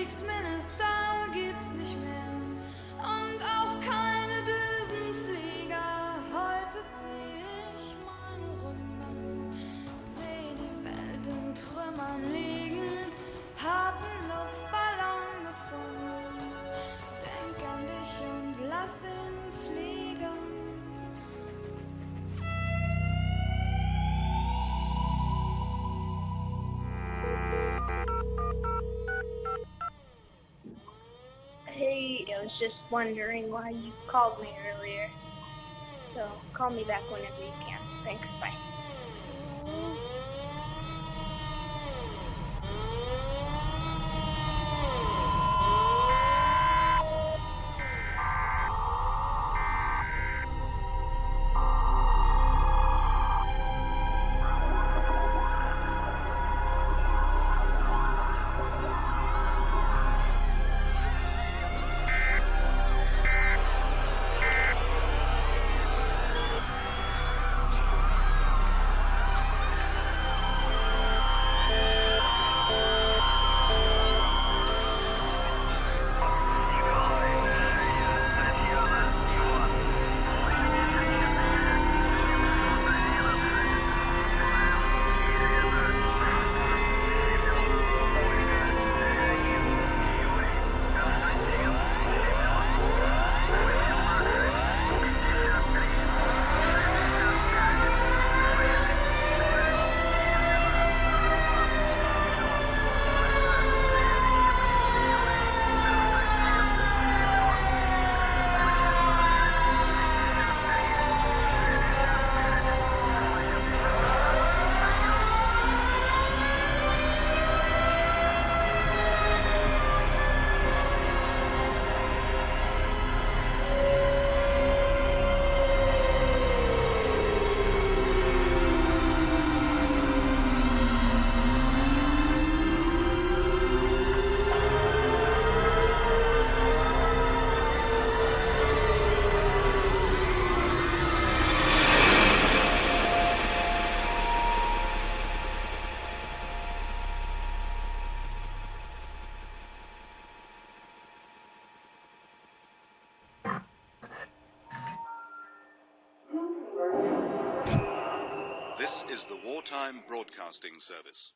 Kriegsminister gibt's nicht mehr und auch keine Düsenflieger. Heute zieh ich meine Runden, seh die Welt in Trümmern liegen, hab 'n Luftballon gefunden, denk an dich und lass ihn fliegen. Hey, I was just wondering why you called me earlier. So call me back whenever you can. Thanks, bye. This is the Wartime Broadcasting Service.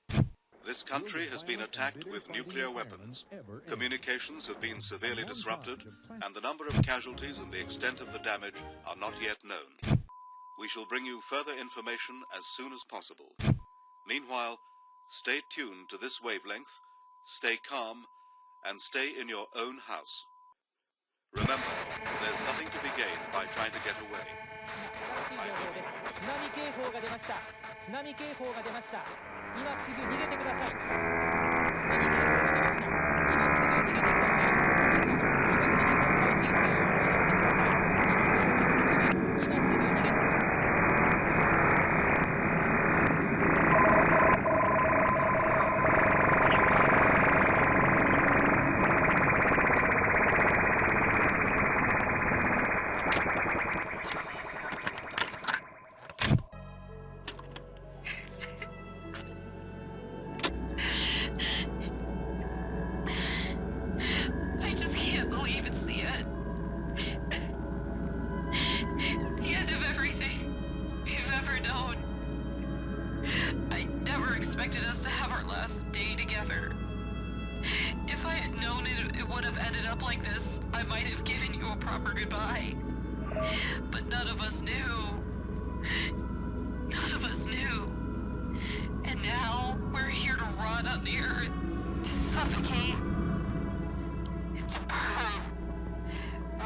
This country has been attacked with nuclear weapons. Communications have been severely disrupted, and the number of casualties and the extent of the damage are not yet known. We shall bring you further information as soon as possible. Meanwhile, stay tuned to this wavelength, stay calm, and stay in your own house. Remember, there's nothing to be gained by trying to get away. 津波警報が出ました。津波警報が出ました。今すぐ逃げてください。津波警報が出ました。今すぐ逃げてください。皆さん、東日本大震災を思い出してください。命を守るため、今すぐ逃げて。Expected us to have our last day together. If I had known it would have ended up like this, I might have given you a proper goodbye. But none of us knew. None of us knew. And now we're here to rot on the earth, to suffocate, and to burn.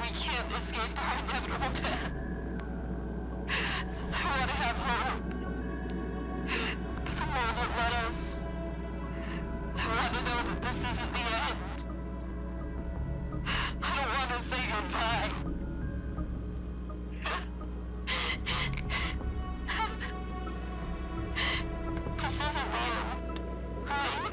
We can't escape our inevitable death. I want to have hope. The world won't let us. I want to know that this isn't the end. I don't want to say goodbye. This isn't the end, right?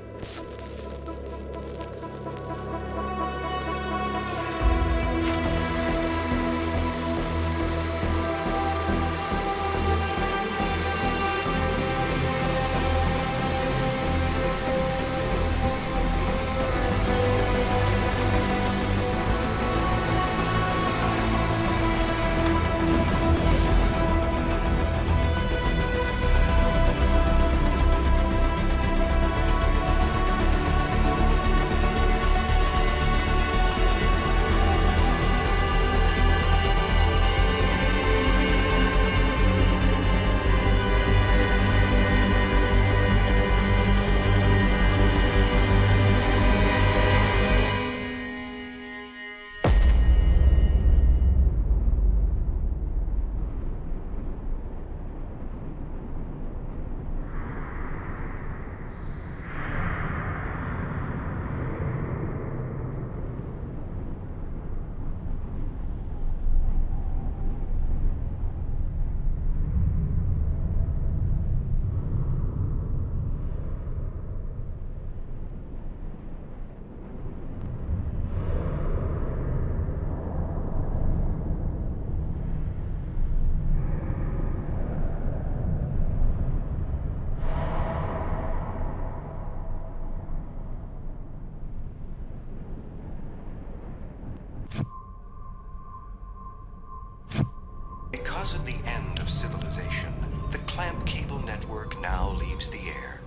Because of the end of civilization, the clamp cable network now leaves the air.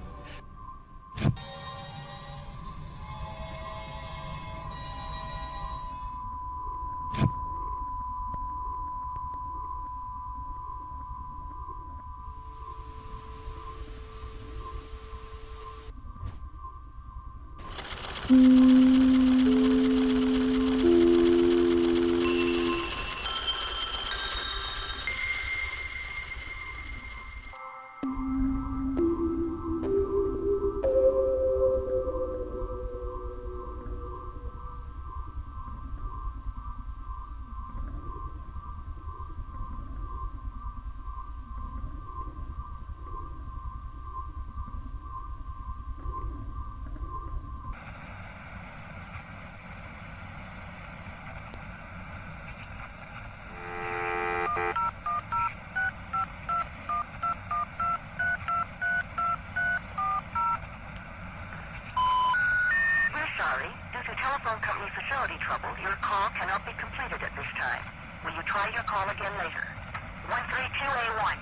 Due to telephone company facility trouble, your call cannot be completed at this time. Will you try your call again later? 132A1.